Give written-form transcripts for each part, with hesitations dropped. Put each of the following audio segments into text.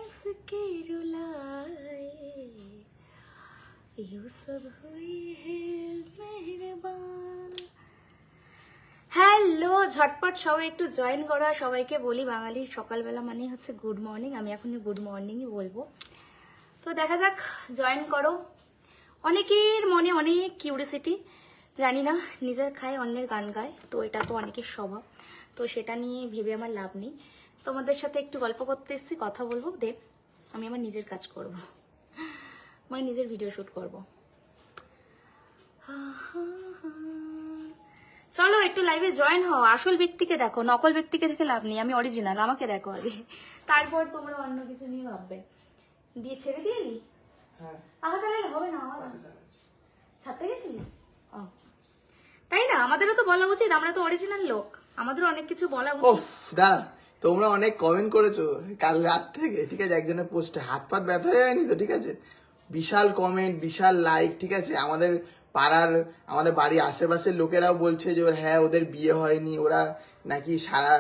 हंस के रुलाए यू सब हुई है मेहरबान। হ্যালো ঝটপট সবাই একটু জয়েন করা। সবাইকে বলি বাঙালির সকালবেলা মানে হচ্ছে গুড মর্নিং, আমি এখন গুড মর্নিংই বলবো। তো দেখা যাক, জয়েন করো। অনেকের মনে অনেক কিউরিয়াসিটি, জানি না, নিজের খায় অন্যের গান গায়, তো এটা তো অনেকের স্বভাব, তো সেটা নিয়ে ভেবে আমার লাভ নেই। তোমাদের সাথে একটু গল্প করতে এসেছি, কথা বলবো, দেব আমি আমার নিজের কাজ করব, আমি নিজের ভিডিও শুট করব। চলো একটু লাইভে জয়েন হও, আসল ব্যক্তিকে দেখো, নকল ব্যক্তিকে দেখে লাভ নেই, আমি অরিজিনাল, আমাকে দেখো আগে, তারপর তোমরা অন্য কিছু নিয়ে ভাববে। দিয়ে ছেড়ে দিয়ে নি আগা চালালে হবে না, ছাড়তে গেছিলি? ও তাই না, আমাদেরও তো বলা উচিত, আমরা তো অরিজিনাল লোক, আমাদেরও অনেক কিছু বলা উচিত। দাঁড়া, তোমরা অনেক কমেন্ট করেছো কাল রাত থেকে, ঠিক আছে, একজনের পোস্টে হাত পাত ব্যথা হয়ে যায়নি তো, ঠিক আছে, বিশাল কমেন্ট, বিশাল লাইক, ঠিক আছে। আমাদের পাড়ার, আমাদের বাড়ির আশেপাশের লোকেরাও বলছে যে হ্যাঁ ওদের বিয়ে হয়নি, ওরা নাকি সারা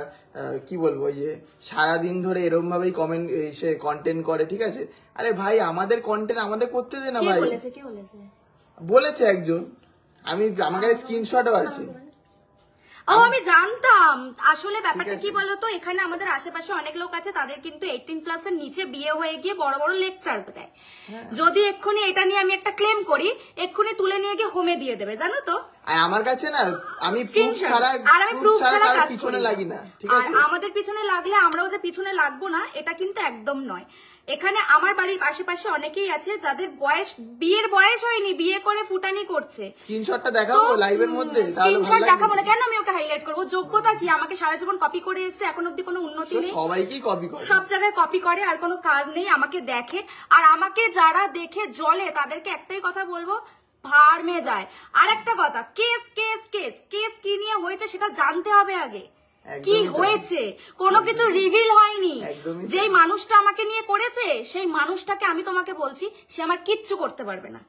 কি বলবো যে সারাদিন ধরে এরকম ভাবেই কমেন্ট এসে কন্টেন্ট করে, ঠিক আছে। আরে ভাই আমাদের কন্টেন্ট আমাদের করতে দে না ভাই। বলেছে একজন, আমার কাছে স্ক্রিনশটও আছে। ও আমি জানতাম। আসলে ব্যাপারটা কি বলতো, এখানে আমাদের আশেপাশে অনেক লোক আছে, তাদের কিন্তু 18+ এর নিচে বিয়ে হয়ে গিয়ে বড় বড় লেকচার দেয়। যদি এক্ষুনি এটা নিয়ে আমি একটা ক্লেম করি, এক্ষুনি তুলে নিয়ে গিয়ে হোমে দিয়ে দেবে, জানো তো। আর আমার কাছে না, আমি প্রুফ ছাড়া কারোর পিছনে লাগি না, ঠিক আছে। আমাদের পিছনে লাগলে আমরাও যে পিছনে লাগবো না, এটা কিন্তু একদম নয়। এখানে আমার বাড়ির আশেপাশে অনেকেই আছে যাদের বিয়ের বয়স হয়নি, বিয়ে করে ফুটানি করছে। স্ক্রিনশটটা দেখাবো লাইভের মধ্যে? স্ক্রিনশট দেখাবো না কেন, আমি ওকে হাইলাইট করবো? যোগ্যতা কি? আমাকে সারা জীবন কপি করে এসেছে, এখন অব্দি কোনো উন্নতি নেই। সবাইকেই কপি করে, সব জায়গায় কপি করে, আর কোনো কাজ নেই। আমাকে দেখে, আর আমাকে যারা দেখে জ্বলে তাদেরকে একটাই কথা বলবো, ভাড় মে যায়। আর একটা কথা, কেস কেস কেস কেস কি নিয়ে হয়েছে সেটা জানতে হবে আগে, কি হয়েছে। কোনো কিছু রিভিল হয়নি। যেই মানুষটা আমাকে নিয়ে করেছে, সেই মানুষটাকে আমি তোমাকে বলছি, সে আমার কিচ্ছু করতে পারবে না।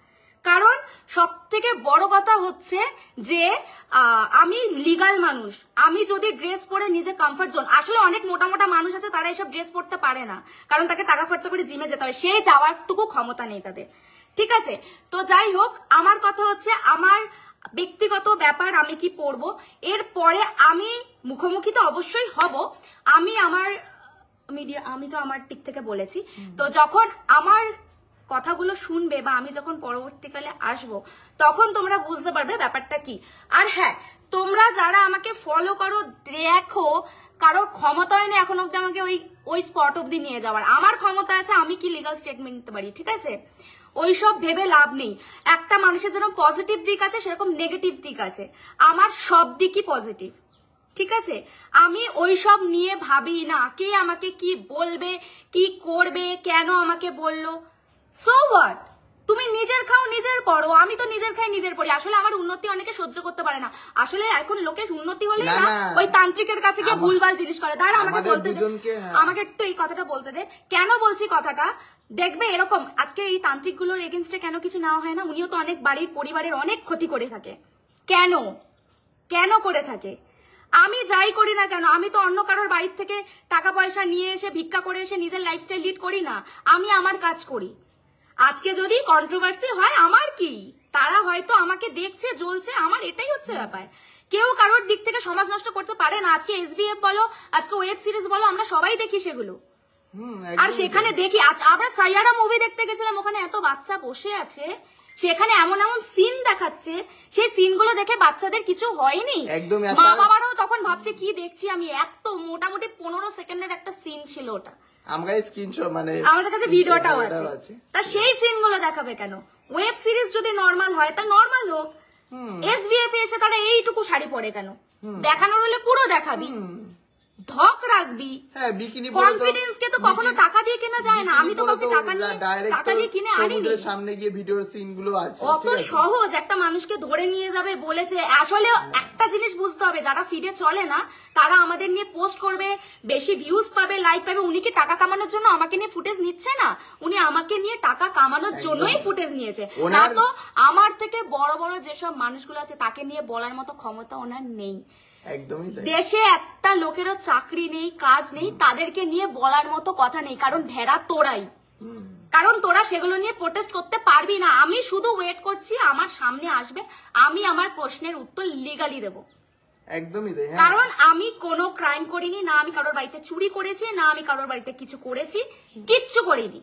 কারণ সব থেকে বড় কথা হচ্ছে যে আমি লিগাল মানুষ, আমি যদি ড্রেস পরে নিজে কমফর্ট জোন, আসলে অনেক মোটা মোটা মানুষ আছে তারা এইসব ড্রেস পরতে পারে না, কারণ তাকে টাকা খরচা করে জিমে যেতে হয়, সেই যাওয়ারটুকু ক্ষমতা নেই তাদের, ঠিক আছে। তো যাই হোক, আমার কথা হচ্ছে আমার ব্যক্তিগত ব্যাপার, আমি কি পড়বো এরপরে আমি মুখোমুখি তো অবশ্যই হব। আমি আমার মিডিয়া, আমি তো আমার দিক থেকে বলেছি, তো যখন আমার কথাগুলো শুনবে বা আমি যখন পরবর্তীকালে আসবো, তখন তোমরা বুঝতে পারবে ব্যাপারটা কি। আর হ্যাঁ, তোমরা যারা আমাকে ফলো করো, দেখো, কারোর ক্ষমতা হয়নি এখন অব্দি আমাকে ওই স্পট অব্দি নিয়ে যাওয়ার। আমার ক্ষমতা আছে, আমি কি লিগাল স্টেটমেন্ট নিতে পারি, ঠিক আছে। ওইসব ভেবে লাভ নেই। একটা মানুষের যেরকম পজিটিভ দিক আছে, সেরকম নেগেটিভ দিক আছে। আমার সব দিকই পজিটিভ, ঠিক আছে। আমি ওইসব নিয়ে ভাবি না কে আমাকে কি বলবে, কি করবে, কেন আমাকে বললো, সো হোয়াট। তুমি নিজের খাও নিজের পড়ো, আমি তো নিজের খাই নিজের পড়ি। আসলে আমার উন্নতি অনেকে সহ্য করতে পারে না। আসলে এখন লোকের উন্নতি হলে না ওই তান্ত্রিকের কাছে গিয়ে ভুলভাল জিনিস করে। দাঁড়া আমাকে বলতে দে, আমাকে একটু এই কথাটা বলতে দে। কেন বলছি কথাটা, দেখবে এরকম আজকে এই তান্ত্রিক গুলোর এগেনস্টে কেন কিছু নেওয়া হয় না? উনিও তো অনেক বাড়ির পরিবারের অনেক ক্ষতি করে থাকে। কেন কেন করে থাকে? আমি যাই করি না কেন, আমি তো অন্য কারোর বাড়ির থেকে টাকা পয়সা নিয়ে এসে ভিক্ষা করে এসে নিজের লাইফস্টাইল লিড করি না। আমি আমার কাজ করি। আজকে যদি কন্ট্রোভার্সি হয়, আমার কি, তারা হয়তো আমাকে দেখছে, জ্বলছে, আমার এটাই হচ্ছে ব্যাপার। কেউ কারোর দিক থেকে সমাজ নষ্ট করতে পারে না। আজকে SBF বলো, আজকে ওয়েব সিরিজ বলো, আমরা সবাই দেখি সেগুলো। আর সেখানে দেখি, আজ আমরা সাইয়ারা মুভি দেখতে গেছিলাম, ওখানে এত বাচ্চা বসে আছে, সেখানে এমন এমন সিন দেখাচ্ছে, সেই সিনগুলো দেখে বাচ্চাদের কিছু হয়নি। মা বাবারাও তখন ভাবছে কি দেখছি আমি। এত মোটামুটি 15 সেকেন্ডের একটা সিন ছিল ওটা, আমাদের কাছে ভিডিওটাও আছে। তা সেই সিনগুলো দেখাবে কেন? ওয়েব সিরিজ যদি নর্মাল হয় তা নর্মাল হোক। SBF এসে তারা এইটুকু শাড়ি পরে কেন? দেখানোর হলে পুরো দেখাবি, ধক রাখবি। কনফিডেন্স কে তো কখনো টাকা দিয়ে কেনা যায় না। আমি তো কাউকে টাকা দিয়ে কিনে আনিনি। সামনে গিয়ে ভিডিওর সিনগুলো আছে, অত সহজ একটা মানুষকে ধরে নিয়ে যাবে বলেছে। আসলে একটা জিনিস বুঝতে হবে, যারা ফিডে চলে না তারা আমাদের নিয়ে পোস্ট করবে, বেশি ভিউজ পাবে, লাইক পাবে। উনি কি টাকা কামানোর জন্য আমাকে নিয়ে ফুটেজ নিচ্ছে না? উনি আমাকে নিয়ে টাকা কামানোর জন্যই ফুটেজ নিয়েছে। না তো আমার থেকে বড় বড় যেসব মানুষগুলো আছে তাকে নিয়ে বলার মতো ক্ষমতা ওনার নেই। একদমই তাই। দেশে একটা লোকেরও চাকরি নেই, কাজ নেই, তাদেরকে নিয়ে বলার মতো কথা নেই, কারণ ভেড়া তোরাই। কারণ তোরা সেগুলো নিয়ে প্রোটেস্ট করতে পারবি না। আমি শুধু ওয়েট করছি আমার সামনে আসবে, আমি আমার প্রশ্নের উত্তর লিগালি দেবো। একদমই তাই। কারণ আমি কোনো ক্রাইম করিনি, না আমি কারোর বাড়িতে চুরি করেছি, না আমি কারোর বাড়িতে কিছু করেছি, কিচ্ছু করিনি।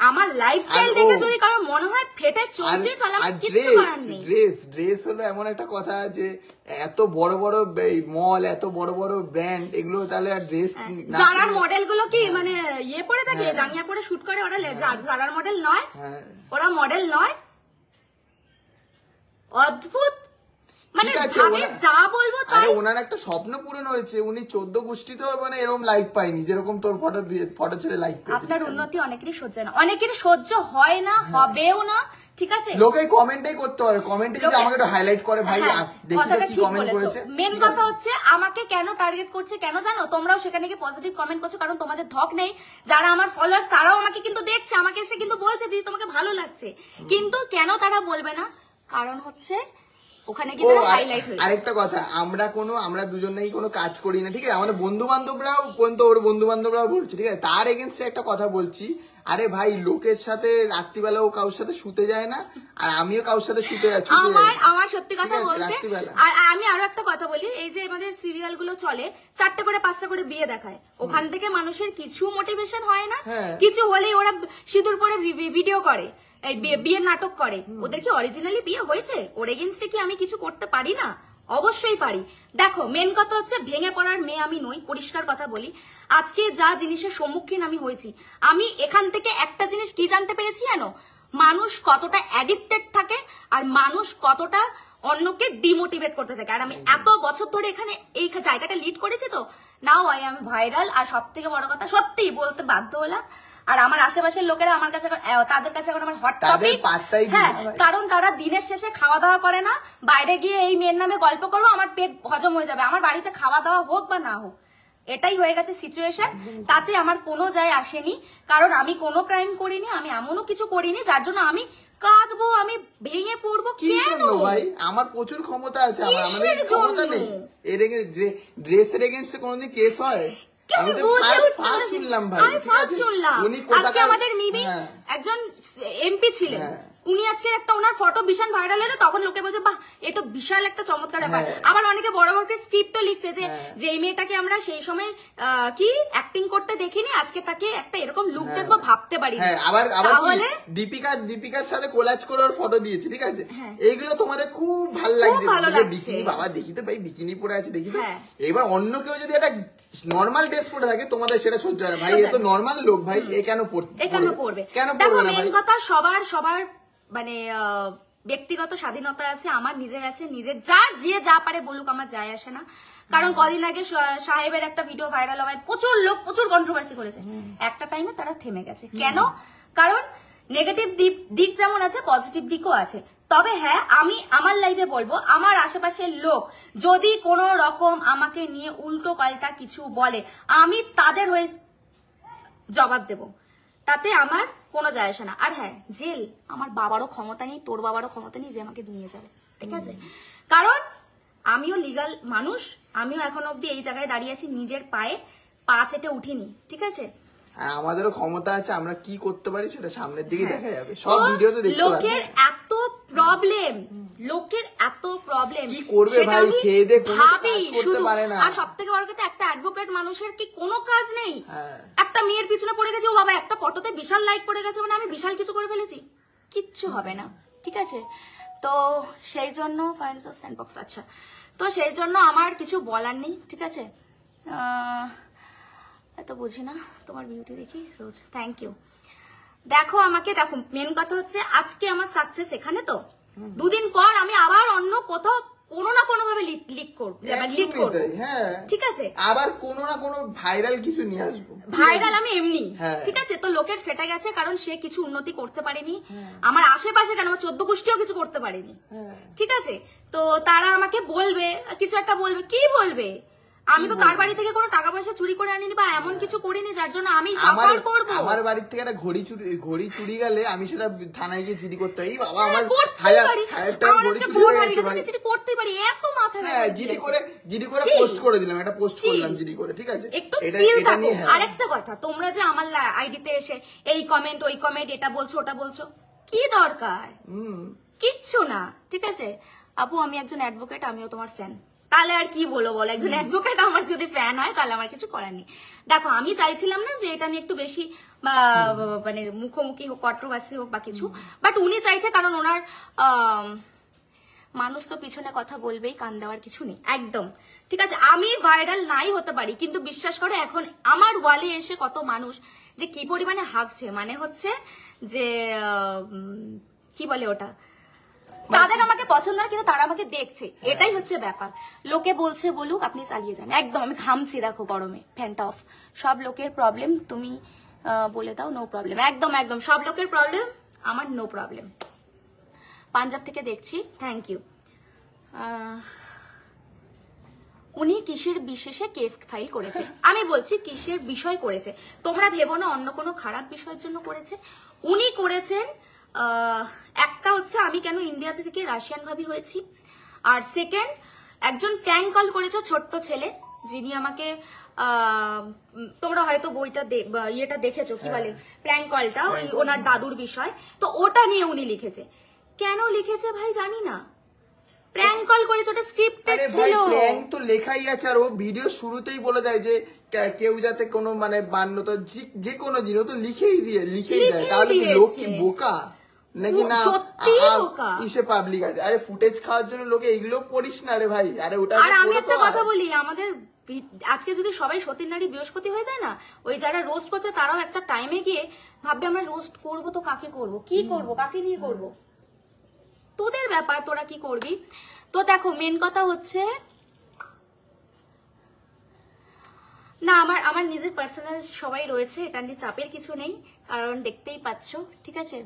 আমার লাইফস্টাইল দেখে যদি কারো মনে হয় ফেটে চলছে, তাহলে আমার কিচ্ছু করার নেই। ড্রেস হলো এমন একটা কথা যে এত বড় বড় মল, এত বড় বড় ব্র্যান্ড, এগুলো তাহলে আর ড্রেস জারার মডেল গুলো কি মানে ইয়ে পরে থাকে, জাঙ্গিয়া পরে শুট করে, ওরা জারার মডেল নয়, ওরা মডেল নয়। অদ্ভুত, মানে যা বলবো তাই। ওনার একটা স্বপ্ন পূরণ হয়েছে, উনি 14 গোষ্ঠীতেও মানে এরকম লাইক পাইনি যেরকম তোর ফটো ছেড়ে লাইক পেয়েছে। আপনার উন্নতি অনেকেরই সহ্য না, অনেকেরই সহ্য হয় না, হবেও না, ঠিক আছে। লোকে কমেন্টই করতে পারে, কমেন্টে যদি আমাকে একটু হাইলাইট করে, ভাই দেখি তো কি কমেন্ট করেছে। মেন কথা হচ্ছে আমাকে কেন টার্গেট করছে কেন জানো? তোমরাও সেখানে গিয়ে পজিটিভ কমেন্ট করছো, কারণ তোমাদের ধক নেই। যারা আমার ফলোয়ার্স তারাও আমাকে কিন্তু দেখছে, আমাকে এসে কিন্তু বলছে দিদি তোমাকে ভালো লাগছে, কিন্তু কেন তারা বলবে না? কারণ হচ্ছে ওখানে কি তারা হাইলাইট হয়েছে। আরেকটা কথা, আমরা দুজনেই কোনো কাজ করি না, ঠিক আছে, আমাদের বন্ধু বান্ধবরাও পর্যন্ত, ওর বন্ধু বান্ধবরাও বলছে, ঠিক আছে, তার এগেনস্টে একটা কথা বলছি। আরে ভাই, লোকের সাথে রাত্রিবেলাও কারোর সাথে শুতে যায় না, আর আমিও কারোর সাথে শুতে যাচ্ছি। আমার সত্যি কথা বলতে, আর আমি আরো একটা কথা বলি, এই যে আমাদের সিরিয়াল গুলো চলে 4টে করে 5টা করে বিয়ে দেখায়, ওখান থেকে মানুষের কিছু মোটিভেশন হয় না, কিছু হলেই ওরা সিঁদুর পরে ভিডিও করে, এই বিয়ের নাটক করে। ওদের কি অরিজিনালি বিয়ে হয়েছে? ওর এগেইনস্টে কি আমি কিছু করতে পারি না? অবশ্যই পারি। দেখো, মেন কথা হচ্ছে ভেঙে পড়ার মেয়ে আমি নই, পরিষ্কার কথা বলি। আজকে যা জিনিসের সম্মুখীন আমি হয়েছি, আমি এখান থেকে একটা জিনিস কি জানতে পেরেছি জানো? মানুষ কতটা অ্যাডিক্টেড থাকে, আর মানুষ কতটা অন্যকে ডিমোটিভেট করতে থাকে। আর আমি এত বছর ধরে এখানে এই জায়গাটা লিড করেছি, তো নাও আই এম ভাইরাল। আর সব থেকে বড় কথা, সত্যি বলতে বাধ্য হলাম, আর আমার আশেপাশের লোকেরা আমার কাছে, তাদের কাছে এখন আমার হট টপিক। হ্যাঁ, কারণ তারা দিনের শেষে খাওয়া দাওয়া করে না, বাইরে গিয়ে এই মেয়ের নামে গল্প করবো, আমার পেট হজম হয়ে যাবে। আমার বাড়িতে খাওয়া দাওয়া হোক বা না হোক, এটাই হয়ে গেছে সিচুয়েশন। তাতে আমার কোনো যায় আসেনি, কারণ আমি কোনো ক্রাইম করিনি, আমি এমনও কিছু করিনি যার জন্য আমি কাঁদবো, আমি ভেঙে পড়বো। কেন ভাই? আমার প্রচুর ক্ষমতা আছে, আমাদের ক্ষমতা নেই। ড্রেসের এগেইনস্টে কোনোদিন কেস হয়? আমি তো ফার্স্ট শুনলাম ভাই। আমি ফার্স্ট শুনলাম। আজকে আমাদের মিমি একজন এমপি ছিলেন, উনি আজকে একটা ওনার ফটো ভীষণ ভাইরাল হলো, তখন লোকে বলছে বাহ, এ তো বিশাল একটা চমৎকার ব্যাপার। আবার অনেকে বড় বড় স্ক্রিপ্টও লিখছে যে এই মেয়েটাকে আমরা সেই সময় কি অ্যাক্টিং করতে দেখিনি, আজকে তাকে একটা এরকম লুক দেখবো ভাবতে পারি। আবার দীপিকার সাথে কোলাজ করে ওর ফটো দিয়েছে, ঠিক আছে, এইগুলো তোমাদের খুব ভালো লাগছে। বিকিনি, বাবা দেখি তো ভাই, বিকিনি পরে আছে দেখি তো। এবার অন্য কেউ যদি একটা নর্মাল ড্রেস পরে থাকে, তোমাদের সেটা সহ্য হয় না। ভাই এ তো নর্মাল লোক, ভাই এ কেন পড়বে? কেন পড়বে না ভাই? কথা সবার মানে ব্যক্তিগত স্বাধীনতা আছে, আমার নিজের আছে, নিজের যার যে যা পারে বলুক, আমার যায় আসে না। কারণ কদিন আগে সাহেবের একটা ভিডিও ভাইরাল হওয়ায় প্রচুর লোক প্রচুর কন্ট্রোভার্সি করেছে, একটা টাইমে তারা থেমে গেছে। কেন? কারণ নেগেটিভ দিক যেমন আছে, পজিটিভ দিকও আছে। তবে হ্যাঁ, আমি আমার লাইফে বলবো, আমার আশেপাশের লোক যদি কোনো রকম আমাকে নিয়ে উল্টো পাল্টা কিছু বলে, আমি তাদের হয়ে জবাব দেব, তাতে আমার কোনো যায় আসে না। আর হ্যাঁ, জেল আমার বাবারও ক্ষমতা নেই, তোর বাবারও ক্ষমতা নেই যে আমাকে নিয়ে যাবে, ঠিক আছে? কারণ আমিও লিগাল মানুষ, আমিও এখনো অব্দি এই জায়গায় দাঁড়িয়ে আছি, নিজের পায়ে পা চেটে উঠিনি, ঠিক আছে? আমাদেরও ক্ষমতা আছে, আমরা কি করতে পারি সেটা সামনের দিকে দেখা যাবে, সব ভিডিওতে দেখতে পারবে। লোকের এত প্রবলেম কি করবে ভাই, খেয়ে দে কোনো কাজ করতে পারে না। আর সবথেকে বড় কথা, একটা অ্যাডভোকেট মানুষের কি কোনো কাজ নেই? একটা মেয়ের পিছনে পড়ে গেছে, ও বাবা একটা ফটোতে বিশাল লাইক পড়ে গেছে, মানে আমি বিশাল কিছু করে ফেলেছি, কিচ্ছু হবে না, ঠিক আছে? তো সেই জন্য স্যান্ডবক্স, আচ্ছা, তো সেই জন্য আমার কিছু বলার নেই, ঠিক আছে? এত বুঝি না, তোমার বিউটি দেখি রোজ, থ্যাংক ইউ। দেখো আমাকে, দেখো মেন কথা হচ্ছে আজকে আমার সাকসেস এখানে, তো দুদিন পর আমি আবার অন্য কোথাও কোনো না কোনো ভাবে লিড করবো, ঠিক আছে? আবার কোনো না কোনো ভাইরাল কিছু নিয়ে আসবো, ভাইরাল আমি এমনি, ঠিক আছে? তো লোকের ফেটে গেছে, কারণ সে কিছু উন্নতি করতে পারেনি, আমার আশেপাশে কেন আমার 14 গোষ্ঠীও কিছু করতে পারেনি, ঠিক আছে? তো তারা আমাকে বলবে, কিছু একটা বলবে, কি বলবে? আমি তো তার বাড়ি থেকে কোনো টাকা পয়সা চুরি করে আনিনি বা এমন কিছু করিনি যার জন্য আমি আমার সাফার করব। আমার বাড়ির থেকে একটা ঘড়ি চুরি গেলে আমি সেটা থানায় গিয়ে জিডি করতে হয়। এই বাবা হ্যাঁ, আমার করতেই হাজার পারি। টাকা আমার ঘড়ি আজকে চুরি ফোন হয়ে হারিয়ে গেছে গেছে, ভাই। আমি যেটা করতেই পারি, এত মাথা হ্যাঁ, ব্যথা জিডি দিয়েছে। করে ছি। পোস্ট করে দিলাম, একটা পোস্ট ছি। করলাম জিডি করে, ঠিক আছে? একটু এটা চিল এটা থাকো। নিয়ে হ্যাঁ। আরেকটা কথা, তোমরা যে আমার আইডিতে এসে এই কমেন্ট ওই কমেন্ট এটা বলছো ওটা বলছো, কি দরকার? কিচ্ছু না, ঠিক আছে? আপু আমি একজন অ্যাডভোকেট, আমিও তোমার ফ্যান, তাহলে আর কি বলো বলো? একজন অ্যাডভোকেট আমার যদি ফ্যান হয় তাহলে আমার কিছু করার নেই। দেখো আমি চাইছিলাম না যে এটা নিয়ে একটু বেশি মানে মুখোমুখি হোক, কন্ট্রোভার্সি হোক বা কিছু, বাট উনি চাইছে কারণ ওনার মানুষ তো পিছনে কথা বলবেই, কান দেওয়ার কিছু নেই একদম, ঠিক আছে? আমি ভাইরাল নাই হতে পারি, কিন্তু বিশ্বাস করে এখন আমার ওয়ালে এসে কত মানুষ যে কি পরিমাণে হাঁকছে, মানে হচ্ছে যে কি বলে ওটা, তাদের আমাকে পছন্দ না কিন্তু তারা আমাকে দেখছে, এটাই হচ্ছে ব্যাপার। লোকে বলছে বলুক, আপনি চালিয়ে যান। একদম আমি ঘামছি, দেখো গরমে, ফ্যানটা অফ। সব লোকের প্রবলেম তুমি বলে দাও, নো প্রবলেম। একদম একদম সব লোকের প্রবলেম, আমার নো প্রবলেম। পাঞ্জাব থেকে দেখছি, থ্যাংক ইউ। উনি কিসের বিশেষে কেস ফাইল করেছে? আমি বলছি কিসের বিষয় করেছে, তোমরা ভেবো না অন্য কোনো খারাপ বিষয়ের জন্য করেছে। উনি করেছেন একটা হচ্ছে আমি কেন ইন্ডিয়াতে থেকে রাশিয়ান ভাবি হয়েছি, আর সেকেন্ড একজন প্র্যাঙ্ক কল করেছে ছোট্ট ছেলে, যিনি আমাকে তোমরা হয়তো বইটা ইয়েটা দেখেছো, কি বলে প্র্যাঙ্ক কলটা, ওই ওনার দাদুর বিষয়, তো ওটা নিয়ে উনি লিখেছে। কেন লিখেছে ভাই জানি না, প্র্যাঙ্ক কল করেছে, ওটা স্ক্রিপ্টেড আরে ভাই ছিল। প্র্যাঙ্ক তো লেখাই আছে, আর ও ভিডিও শুরুতেই বলে দেয় যে কেউ যাতে কোনো মানে মান্যতা যে কোনো জিনিস ও তো লিখেই দেয়। তাহলে কি লোক কি বোকা নাকি? না ইসে পাবলিক আছে, আরে ফুটেজ খাওয়ার জন্য লোকে এগুলো পড়িস না রে ভাই। আরে ওটা আর আমি একটা কথা বলি, আমাদের আজকে যদি সবাই সতীর নারী বৃহস্পতি হয়ে যায় না, ওই যারা রোস্ট করছে তারাও একটা টাইমে গিয়ে ভাববে আমরা রোস্ট করবো তো কাকে করব, কি করব, কাকে নিয়ে করব, তোদের ব্যাপার, তোরা কি করবি। তো দেখো মেন কথা হচ্ছে না, আমার নিজের পার্সোনাল সবাই রয়েছে, এটা নিয়ে চাপের কিছু নেই, কারণ দেখতেই পাচ্ছ, ঠিক আছে?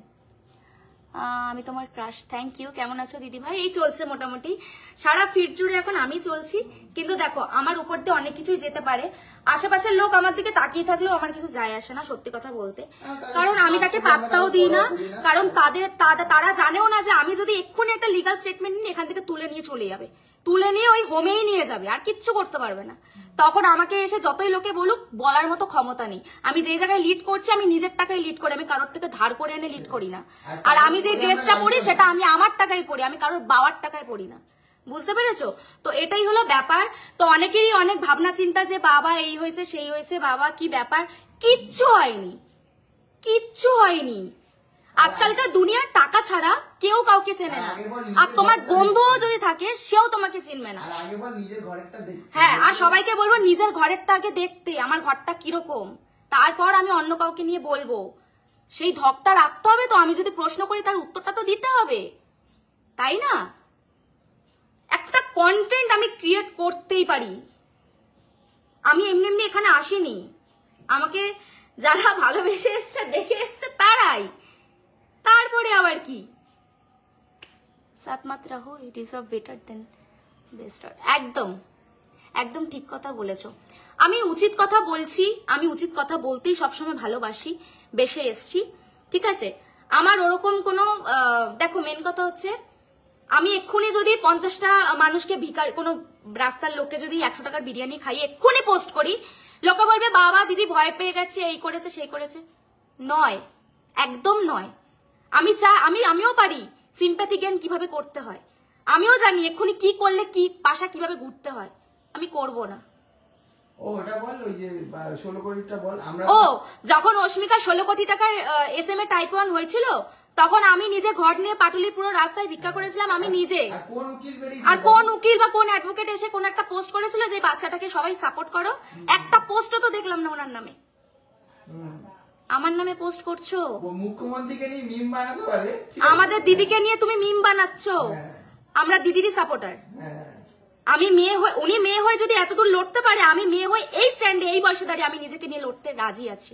আমি তোমার ক্রাশ, থ্যাংক ইউ। কেমন আছো দিদি ভাই? এই চলছে মোটামুটি, সারা ফিট জুড়ে এখন আমি চলছি, কিন্তু দেখো আমার উপর দিয়ে অনেক কিছুই যেতে পারে, আশেপাশের লোক আমার দিকে তাকিয়ে থাকলেও আমার কিছু যায় আসে না, সত্যি কথা বলতে, কারণ আমি তাকে পাত্তাও দিই না, কারণ তারা জানেও না যে আমি যদি এক্ষুনি একটা লিগাল স্টেটমেন্ট নিই এখান থেকে তুলে নিয়ে চলে যাবে, তুলে নিয়ে ওই হোমেই নিয়ে যাবে, আর কিচ্ছু করতে পারবে না। তখন আমাকে এসে যতই লোকে বলুক, বলার মতো ক্ষমতা নেই। আমি যেই জায়গায় লিড করছি আমি নিজের টাকায় লিড করি, আমি কারোর থেকে ধার করে এনে লিড করি না। আর আমি যে ড্রেসটা পরি সেটা আমি আমার টাকায় পরি, আমি কারোর বাবার টাকায় পরি না, বুঝতে পেরেছো? তো এটাই হলো ব্যাপার। তো অনেকেরই অনেক ভাবনা চিন্তা যে বাবা এই হয়েছে সেই হয়েছে, বাবা কি ব্যাপার, কিচ্ছু হয়নি, কিচ্ছু হয়নি। আজকালকার দুনিয়ার টাকা ছাড়া কেউ কাউকে চেনে না, আর তোমার বন্ধুও যদি থাকে সেও তোমাকে চিনবে না। হ্যাঁ, আর সবাইকে বলবো নিজের ঘরেরটা আগে দেখতে, আমার ঘরটা কিরকম, তারপর আমি অন্য কাউকে নিয়ে বলবো। সেই ধকটা রাখতে হবে তো, আমি যদি প্রশ্ন করি তার উত্তরটা তো দিতে হবে, তাই না? একটা কন্টেন্ট আমি ক্রিয়েট করতেই পারি, আমি এমনি এমনি এখানে আসিনি, আমাকে যারা ভালোবেসে এসছে দেখে এসছে তারাই, তারপরে আবার কি সাথ মাত রাখো, it is of better then best. একদম একদম ঠিক কথা বলেছো, আমি উচিত কথা বলছি, আমি উচিত কথা বলতেই সবসময় ভালোবাসি, বেসে এসছি, ঠিক আছে? আমার ওরকম কোনো দেখো মেন কথা হচ্ছে আমি এক্ষুনি যদি 50টা মানুষকে ভিখারি, কোনো রাস্তার লোককে যদি 100 টাকার বিরিয়ানি খাইয়ে এক্ষুনি পোস্ট করি, লোকে বলবে বাবা দিদি ভয় পেয়ে গেছে, এই করেছে সেই করেছে। নয়, একদম নয়। আমিও পারি সিম্প্যাথি গেইন কিভাবে করতে হয়, আমিও জানি এক্ষুনি কি করলে কি পাশা কিভাবে ঘুরতে হয়, আমি করব না। যখন অস্মিকা 16 কোটি টাকার SM এ টাইপ 1 হয়েছিল, তখন আমি নিজে ঘর নিয়ে পাটুলি পুরো রাস্তায় ভিক্ষা করেছিলাম, আমি নিজে। আর কোন উকিল বা কোন অ্যাডভোকেট এসে কোন একটা পোস্ট করেছিল যে বাচ্চাটাকে সবাই সাপোর্ট করো, একটা পোস্টও তো দেখলাম না ওনার নামে। আমার নামে পোস্ট করছো, মুখ্যমন্ত্রীকে নিয়ে মিম বানাতে পারে, আমাদের দিদিকে নিয়ে তুমি মিম বানাচ্ছ, আমরা দিদিরই সাপোর্টার। আমি মেয়ে হয়ে, উনি মেয়ে হয়ে যদি এতদূর লড়তে পারে, আমি মেয়ে হয়ে এই স্ট্যান্ডে এই বয়সে দাঁড়িয়ে আমি নিজেকে নিয়ে লড়তে রাজি আছি,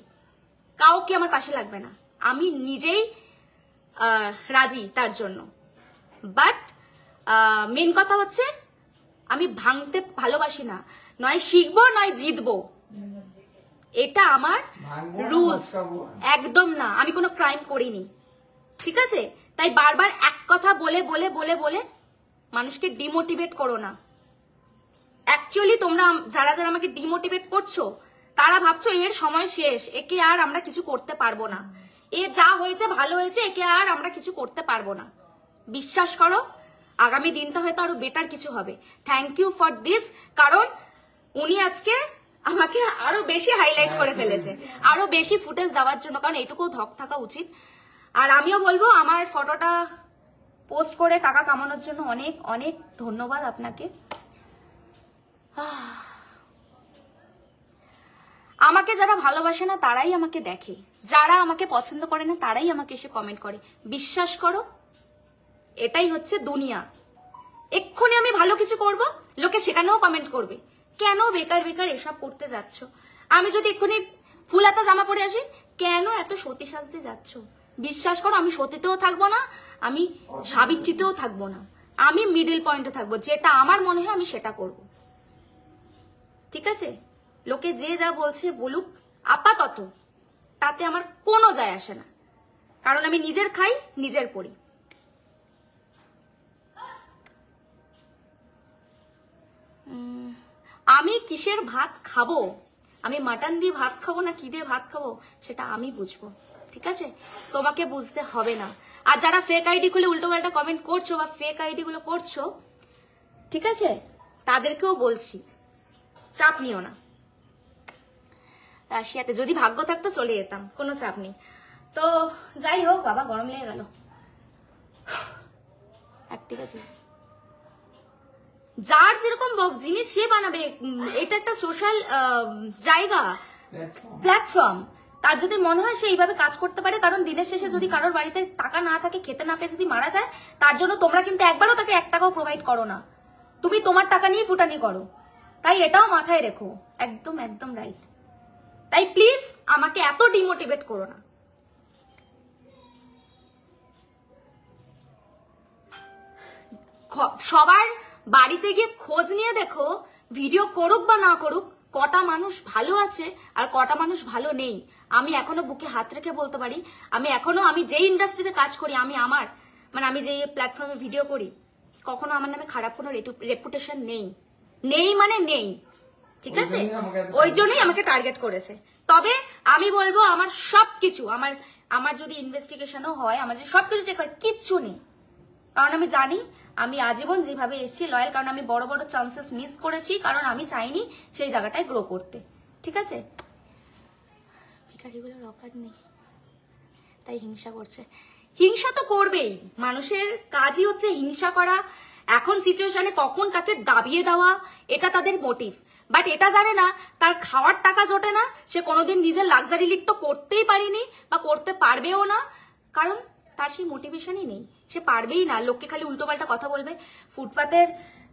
কাউকে আমার পাশে লাগবে না, আমি নিজেই রাজি তার জন্য। বাট মেন কথা হচ্ছে আমি ভাঙতে ভালোবাসি না, নয় শিখবো নয় জিতবো, এটা আমার রুলস। একদম না, আমি কোনো ক্রাইম করিনি, ঠিক আছে? তাই বারবার এক কথা বলে বলে বলে বলে মানুষকে ডিমোটিভেট করো না। অ্যাকচুয়ালি তোমরা যারা যারা আমাকে ডিমোটিভেট করছো তারা ভাবছো এর সময় শেষ, একে আর আমরা কিছু করতে পারবো না, এ যা হয়েছে ভালো হয়েছে, একে আর আমরা কিছু করতে পারবো না। বিশ্বাস করো আগামী দিনটা হয়তো আরো বেটার কিছু হবে। থ্যাংক ইউ ফর দিস, কারণ উনি আজকে আমাকে আরো বেশি হাইলাইট করে ফেলেছে, আরো বেশি ফুটেজ দেওয়ার জন্য, কারণ এটুকু ধক থাকা উচিত। আর আমিও বলবো আমার ফটোটা পোস্ট করে টাকা কামানোর জন্য অনেক অনেক ধন্যবাদ আপনাকে। আমাকে যারা ভালোবাসে না তারাই আমাকে দেখে, যারা আমাকে পছন্দ করে না তারাই আমাকে এসে কমেন্ট করে। বিশ্বাস করো এটাই হচ্ছে দুনিয়া। এক্ষুনি আমি ভালো কিছু করব, লোকে সেখানেও কমেন্ট করবে কেন বেকার বেকার এসব করতে যাচ্ছ। আমি যদি এক্ষুনি ফুল হাতা জামা পরে আসি, কেন এত সতী সাজতে যাচ্ছ? বিশ্বাস করো আমি সতীতেও থাকবো না, আমি সাবিত্রীতেও থাকবো না, আমি মিডল পয়েন্টে থাকবো। যেটা আমার মনে হয় আমি সেটা করব, ঠিক আছে? লোকে যে যা বলছে বলুক, আপাতত তাতে আমার কোনো যায় আসে না, কারণ আমি নিজের খাই নিজের পড়ি। আমি কিসের ভাত খাবো, আমি মাটন দিয়ে ভাত খাবো না কি দিয়ে ভাত খাবো সেটা আমি বুঝবো, ঠিক আছে? তোমাকে বুঝতে হবে না। আর যারা ফেক আইডি খুলে উল্টো পাল্টা কমেন্ট করছো বা ফেক আইডি গুলো করছো, ঠিক আছে, তাদেরকেও বলছি চাপ নিও না। রাশিয়াতে যদি ভাগ্য থাকতো চলে যেতাম, কোনো চাপ নেই। তো যাই হোক, বাবা গরম লেগে গেল। ঠিক আছে, যার যেরকম জিনিস সে বানাবে, এটা একটা সোশ্যাল জায়গা, প্ল্যাটফর্ম। তার যদি মনে হয় সে এইভাবে কাজ করতে পারে, কারণ দিনের শেষে যদি কারোর বাড়িতে টাকা না থাকে, খেতে না পেয়ে যদি মারা যায়, তার জন্য তোমরা কিন্তু একবারও তাকে 1 টাকাও প্রোভাইড করো না, তুমি তোমার টাকা নিয়ে ফুটানি করো। তাই এটাও মাথায় রেখো, একদম একদম রাইট। তাই প্লিজ আমাকে এত ডিমোটিভেট করো না। সবার বাড়িতে গিয়ে খোঁজ নিয়ে দেখো, ভিডিও করুক বা না করুক, কটা মানুষ ভালো আছে আর কটা মানুষ ভালো নেই। আমি এখনো বুকে হাত রেখে বলতে পারি, আমি যেই ইন্ডাস্ট্রিতে কাজ করি, আমি যে প্ল্যাটফর্মে ভিডিও করি, কখনো আমার নামে খারাপ কোনো রেপুটেশন নেই, নেই, ঠিক আছে? ওই জন্যই আমাকে টার্গেট করেছে। তবে আমি বলবো আমার সবকিছু, আমার যদি ইনভেস্টিগেশনও হয়, আমার যদি সবকিছু চেক হয়, কিচ্ছু নেই। কারণ আমি জানি আমি আজীবন যেভাবে এসেছি লয়াল, কারণ আমি বড় বড় চান্সেস মিস করেছি, কারণ আমি চাইনি সেই জায়গাটায় গ্রো করতে, ঠিক আছে? ভিখারিগুলোর অকাত নেই তাই হিংসা করছে। হিংসা তো করবেই, মানুষের কাজই হচ্ছে হিংসা করা। এখন সিচুয়েশনে কখন কাকে দাবিয়ে দেওয়া, এটা তাদের মোটিভ। বাট এটা জানে না তার খাওয়ার টাকা জোটে না, সে কোনোদিন নিজের লাক্সারি লিক তো করতেই পারিনি বা করতে পারবেও না, কারণ তার সেই মোটিভেশনই নেই, সে পারবেই না। লোককে খালি উল্টো পাল্টা কথা বলবে। ফুটপাতের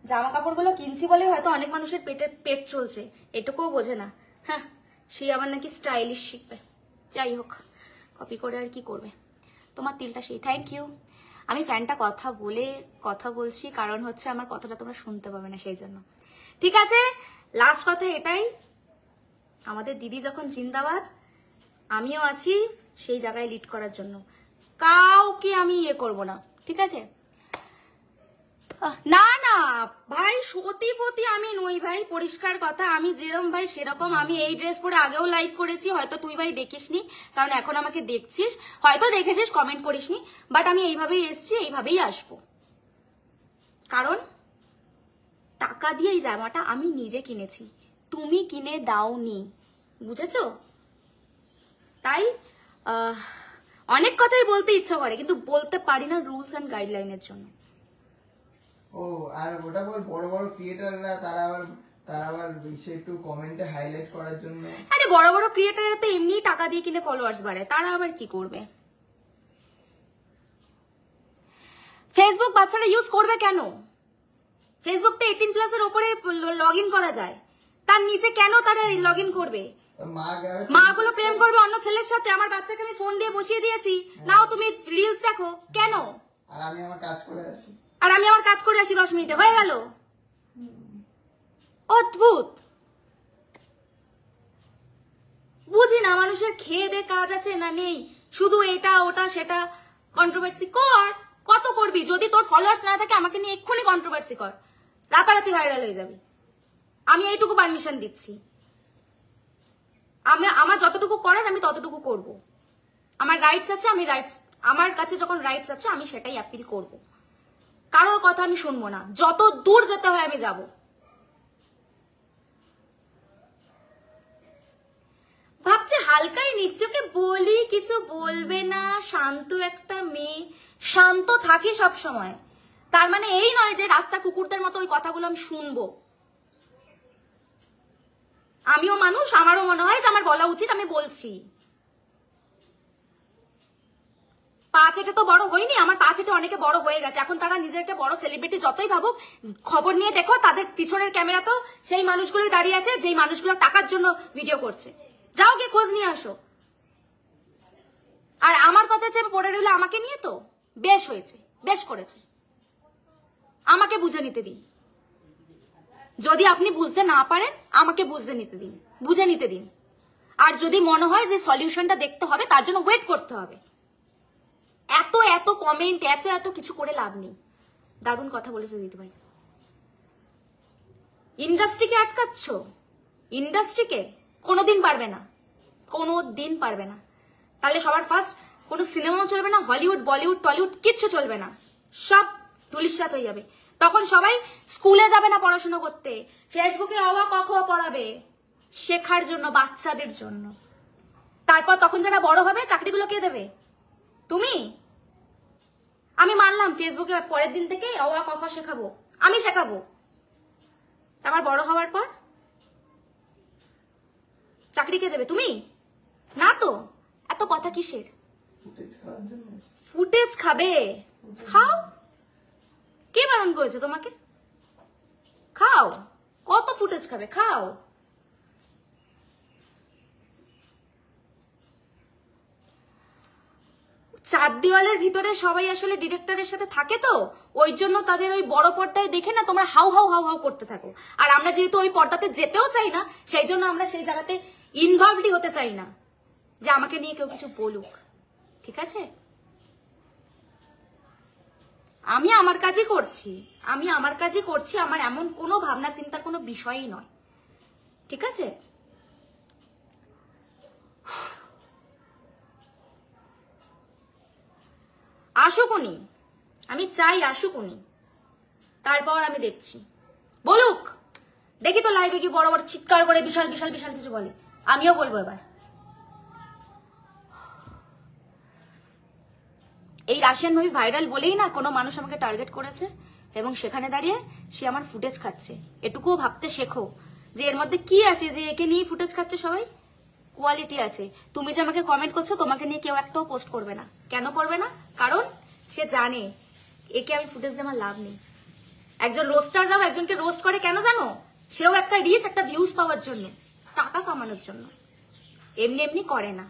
জামা কাপড়গুলো কিনছি বলে হয়তো অনেক মানুষের পেট চলছে, এটুকুও বোঝে না। হ্যাঁ, সে আবার নাকি স্টাইলিশ শিখবে। যাই হোক, কপি করে আর কি করবে। তোমার তিলটা সেই। Thank you. আমি ফ্যানটা কথা বলছি, কারণ হচ্ছে আমার কথাটা তোমরা শুনতে পাবে না, সেই জন্য। ঠিক আছে, লাস্ট কথা এটাই, আমাদের দিদি যখন জিন্দাবাদ, আমিও আছি সেই জায়গায় লিড করার জন্য। কাউকে আমি করব না, ঠিক আছে? না না ভাই, সতী ফতি আমি নই ভাই, পরিষ্কার কথা। আমি যেরকম ভাই সেরকম। আমি এই ড্রেস পরে আগেও লাইভ করেছি, হয়তো তুই ভাই দেখিসনি, কারণ এখন আমাকে দেখছিস, হয়তো দেখেছিস, কমেন্ট করিসনি। বাট আমি এইভাবেই এসছি, এইভাবেই আসবো, কারণ টাকা দিয়ে এই জামাটা আমি নিজে কিনেছি, তুমি কিনে দাওনি, বুঝেছো? তাই অনেক কথাই বলতে ইচ্ছা করে, কিন্তু বলতে পারি না রুলস এন্ড গাইডলাইনের জন্য। ও আর ওটা বল, বড় বড় ক্রিয়েটররা তারা আবার বেশি একটু কমেন্টে হাইলাইট করার জন্য। আরে বড় বড় ক্রিয়েটররা তো এমনি টাকা দিয়ে কিনে ফলোয়ার্স বাড়ায়, তারা আবার কি করবে? ফেসবুক বাচ্চারা ইউজ করবে কেন? ফেসবুকটা 18+ এর উপরে লগ ইন করা যায়, তার নিচে কেন তারা লগ ইন করবে? মাগুলো প্রেম করবে অন্য ছেলের সাথে। আমার বাচ্চাকে আমি ফোন দিয়ে বসিয়ে দিয়েছি, নাও তুমি রিলস দেখো, কেন? আর আমি আমার কাজ করে আসি 10 মিনিটে হয়ে গেল। অদ্ভুত। বুঝি না মানুষের খেয়ে দে কাজ আছে না নেই, শুধু এটা ওটা সেটা কন্ট্রোভার্সি কর। কত করবি? যদি তোর ফলোয়ার্স না থাকে আমাকে নিয়ে এক্ষুনি কন্ট্রোভার্সি কর, রাতারাতি ভাইরাল হয়ে যাবি। আমি এইটুকু পারমিশন দিচ্ছি। আমার যতটুকু করার আমি ততটুকু করব। আমার রাইটস আছে, আমার কাছে যখন রাইটস আছে আমি সেটাই অ্যাপিল করব। কারোর কথা আমি শুনবো না, যত দূর যেতে হয় আমি যাব। ভাবছে হালকাই নিচ্ছে, ওকে বলি কিছু বলবে না, শান্ত একটা মেয়ে, শান্ত থাকি সব সময়। তার মানে এই নয় যে রাস্তা কুকুরদের মতো ওই কথাগুলো আমি শুনবো। আমিও মানুষ, আমারও মনে হয় যে আমার বলা উচিত, আমি বলছি। 5 এটে তো বড় হয়নি, আমার 5 এটে অনেকে বড় হয়ে গেছে। এখন তারা নিজেরকে বড় সেলিব্রিটি যতই ভাবুক, খবর নিয়ে দেখো তাদের পিছনের ক্যামেরা তো সেই মানুষগুলোই দাঁড়িয়ে আছে যেই মানুষগুলো টাকার জন্য ভিডিও করছে। যাও গিয়ে খোঁজ নিয়ে আসো। আর আমার কথা যে পড়ে রইল আমাকে নিয়ে, তো বেশ হয়েছে, বেশ করেছে। আমাকে বুঝে নিতে দিন। যদি আপনি বুঝতে না পারেন আমাকে বুঝে নিতে দিন। আর যদি মনে হয় যে সলিউশনটা দেখতে হবে, তার জন্য ওয়েট করতে হবে। এত এত কমেন্ট, এত এত কিছু করে লাভ নেই। দারুণ কথা বলেছে দিদি ভাই। ইন্ডাস্ট্রিকে আটকাচ্ছ, ইন্ডাস্ট্রিকে কোনোদিন পারবে না, কোনোদিন পারবে না। তাহলে সবার ফার্স্ট কোনো সিনেমাও চলবে না, হলিউড বলিউড টলিউড কিচ্ছু চলবে না, সব ধুলিস্যাৎ হয়ে যাবে। তখন সবাই স্কুলে যাবে না পড়াশোনা করতে, ফেসবুকে অবা ক খ পড়াবে শেখার জন্য, বাচ্চাদের জন্য। তারপর তখন যারা বড় হবে চাকরিগুলো কে দেবে? তুমি? আমি মানলাম ফেসবুকে পরের দিন থেকে অবা ক খ শেখাবো, আমি শেখাবো। আমার বড় হওয়ার পর চাকরি কে দেবে? তুমি না তো। এত কথা কিসের? ফুটেজ খাবে, খাও। কে বারণ করেছে তোমাকে? খাও, কত ফুটেজ খাবে, খাও। চার দেওয়ালের ভিতরে সবাই আসলে ডিরেক্টরের সাথে থাকে, তো ওই জন্য তাদের ওই বড় পর্দায় দেখে না তোমরা হাউ হাউ হাউ হাউ করতে থাকো। আর আমরা যেহেতু ওই পর্দাতে যেতেও চাই না, সেই জন্য আমরা সেই জায়গাতে ইনভলভডই হতে চাই না যে আমাকে নিয়ে কেউ কিছু বলুক। ঠিক আছে? আমি আমার কাজই করছি, আমার এমন কোনো ভাবনা চিন্তার কোনো বিষয়ই নয়। ঠিক আছে? আসুকুনি, আমি চাই আসুকুনি, তারপর আমি দেখছি। বলুক, দেখি তো লাইভে কি বড় বড় চিৎকার করে বিশাল বিশাল বিশাল কিছু বলে, আমিও বলবো এবার। এই রাশিয়ান মুভি ভাইরাল বলেই না কোনো মানুষ আমাকে টার্গেট করেছে, এবং সেখানে দাঁড়িয়ে সে আমার ফুটেজ খাচ্ছে। এটুকুও ভাবতে শেখো যে এর মধ্যে কি আছে যে একে নিয়ে ফুটেজ খাচ্ছে সবাই। কোয়ালিটি আছে। তুমি যে আমাকে কমেন্ট করছো, তোমাকে নিয়ে কেউ একটাও পোস্ট করবে না। কেন করবে না? কারণ সে জানে একে আমি ফুটেজ দিয়ে আমার লাভ নেই। একজন রোস্টাররাও একজনকে রোস্ট করে কেন জানো? সেও একটা রিচ, একটা ভিউজ পাওয়ার জন্য, টাকা কামানোর জন্য, এমনি এমনি করে না।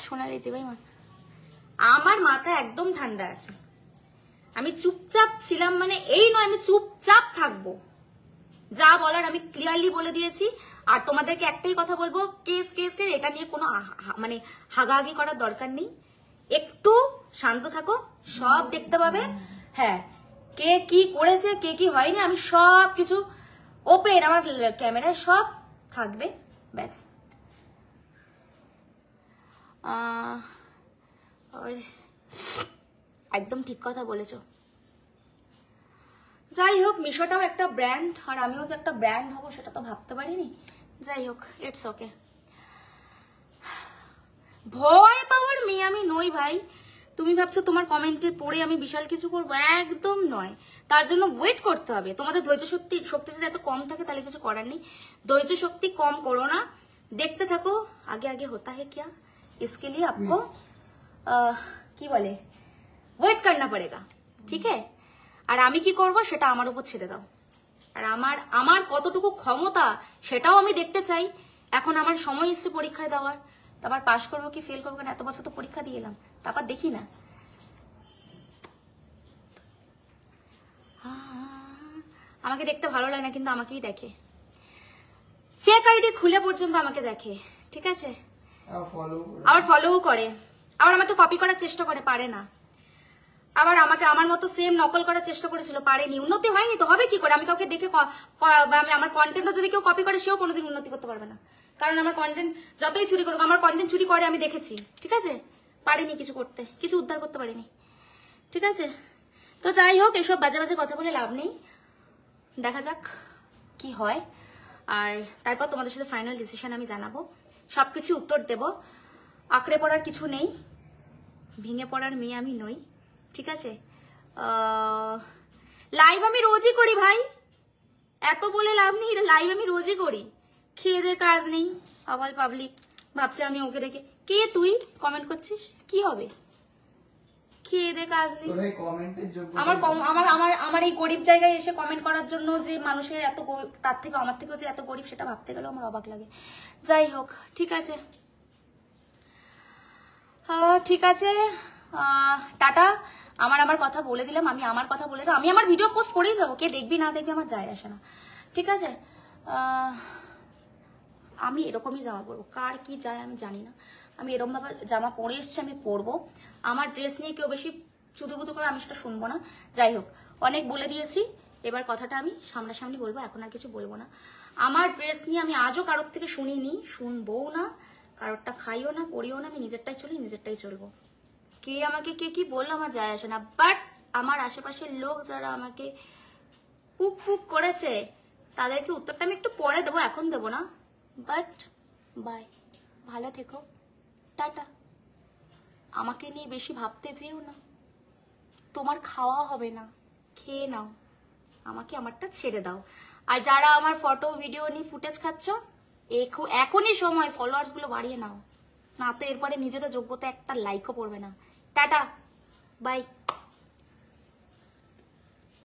সোনালি ভাই, আমার মাথা একদম ঠান্ডা আছে। আমি চুপচাপ ছিলাম, মানে এই নয় আমি চুপচাপ থাকবো। যা বলার আমি ক্লিয়ারলি বলে দিয়েছি। আর তোমাদেরকে একটাই কথা বলবো, কেস কেস কেস এটা নিয়ে কোনো মানে হাগাহাগি করার দরকার নেই। একটু শান্ত থাকো, সব দেখতে পাবে। হ্যাঁ, কে কি করেছে, কে কি হয়নি, আমি সব কিছু ওপেন, আমার ক্যামেরায় সব থাকবে। ব্যাস। একদম ঠিক কথা বলেছো। যাই হোক, মিশোটাও একটা ব্র্যান্ড, আর আমিও যে একটা ব্র্যান্ড হবো সেটা তো ভাবতে পারিনি। যাই হোক, ইটস ওকে। ভয় পাওয়ার মেয়ে আমি নই ভাই। তুমি ভাবছো তোমার কমেন্টে পড়ে আমি বিশাল কিছু করবো? একদম নয়। তার জন্য ওয়েট করতে হবে। তোমাদের ধৈর্য শক্তি যদি এত কম থাকে তাহলে কিছু করার নেই। ধৈর্য শক্তি কম করো না, দেখতে থাকো। আগে আগে होता है क्या, इसके लिए आपको কি বলে, ওয়েট करना पड़ेगा। ঠিক আছে? আর আমি কি করব সেটা আমার উপর ছেড়ে দাও। আর আমার কতটুকু ক্ষমতা সেটাও আমি দেখতে চাই। এখন আমার সময় এসছে পরীক্ষায় দেওয়ার, তারপর পাশ করবো কি ফেল করবো না, এত বছর তো পরীক্ষা দিয়ে এলাম, তারপর দেখি না। আমাকে দেখতে ভালো লাগে না, কিন্তু আমাকেই দেখে। ফেক আইডি খুলে পর্যন্ত আমাকে দেখে, ঠিক আছে, ফলো আবার ফলোও করে, আবার আমাকে কপি করার চেষ্টা করে, পারে না। আবার আমাকে আমার মতো সেম নকল করার চেষ্টা করেছিল, পারেনি। উন্নতি হয়নি তো হবে কি করে? আমি কাউকে দেখে আমার কন্টেন্টও যদি কেউ কপি করে সেও কোনোদিন উন্নতি করতে পারবে না, কারণ আমার কন্টেন্ট যতই চুরি করুক, আমার কন্টেন্ট চুরি করে আমি দেখেছি, ঠিক আছে, পারেনি কিছু করতে, কিছু উদ্ধার করতে পারেনি, ঠিক আছে। তো যাই হোক, এসব বাজে বাজে কথা বলে লাভ নেই, দেখা যাক কি হয়। আর তারপর তোমাদের সাথে ফাইনাল ডিসিশন আমি জানাবো, সবকিছু উত্তর দেব। আঁকড়ে পড়ার কিছু নেই, ভেঙে পড়ার মেয়ে আমি নই, ঠিক আছে। লাইভ আমি রোজই করি ভাই, এত বলে লাভ নেই, লাইভ আমি রোজই করি। খেয়ে দে কাজ নেই, আবার পাবলিক ভাবছে আমি ওকে দেখে, কে তুই কমেন্ট করছিস, কি হবে? খেয়ে দে কাজ নেই। আমার এই গরিব জায়গায় এসে কমেন্ট করার জন্য যে মানুষের এত, তার থেকে আমার থেকেও যে এত গরিব, সেটা ভাবতে গেলেও আমার অবাক লাগে। যাই হোক, ঠিক আছে, ঠিক আছে, টাটা। আমার কথা বলে দিলাম, আমি আমার কথা বলে দিলাম, আমি আমার ভিডিও পোস্ট করেই যাবো, কে দেখবি না দেখবি আমার যায় আসে না, ঠিক আছে। আমি এরকমই জামা পরবো, কার কি যায় আমি জানি না, আমি এরকম ভাবে জামা পরে এসছি, আমি পরবো। আমার ড্রেস নিয়ে কেউ বেশি চুদুরবুদু করে আমি সেটা শুনবো না। যাই হোক, অনেক বলে দিয়েছি, এবার কথাটা আমি সামনাসামনি বলবো, এখন আর কিছু বলবো না। আমার ড্রেস নিয়ে আমি আজও কারোর থেকে শুনিনি, শুনবও না, কারোরটা খাইও না, পড়িও না, আমি নিজেরটাই চলি, নিজেরটাই চলবো। কে আমাকে কে কি বললো আমার যায় আসে না, বাট আমার আশেপাশের লোক যারা আমাকে পুক পুক করেছে তাদেরকে উত্তরটা আমি একটু পরে দেবো, এখন দেবো না। বাট বাই, ভালো থেকো, টাটা। আমাকে নিয়ে বেশি ভাবতে যেও না, তোমার খাওয়া হবে না, খেয়ে নাও, আমাকে আমারটা ছেড়ে দাও। আর যারা আমার ফটো ভিডিও নিয়ে ফুটেজ খাচ্ছ, এখনই সময় ফলোয়ার্স গুলো বাড়িয়ে নাও, না তো এরপরে নিজেরও যোগ্যতা একটা লাইকও পড়বে না। Tata, by.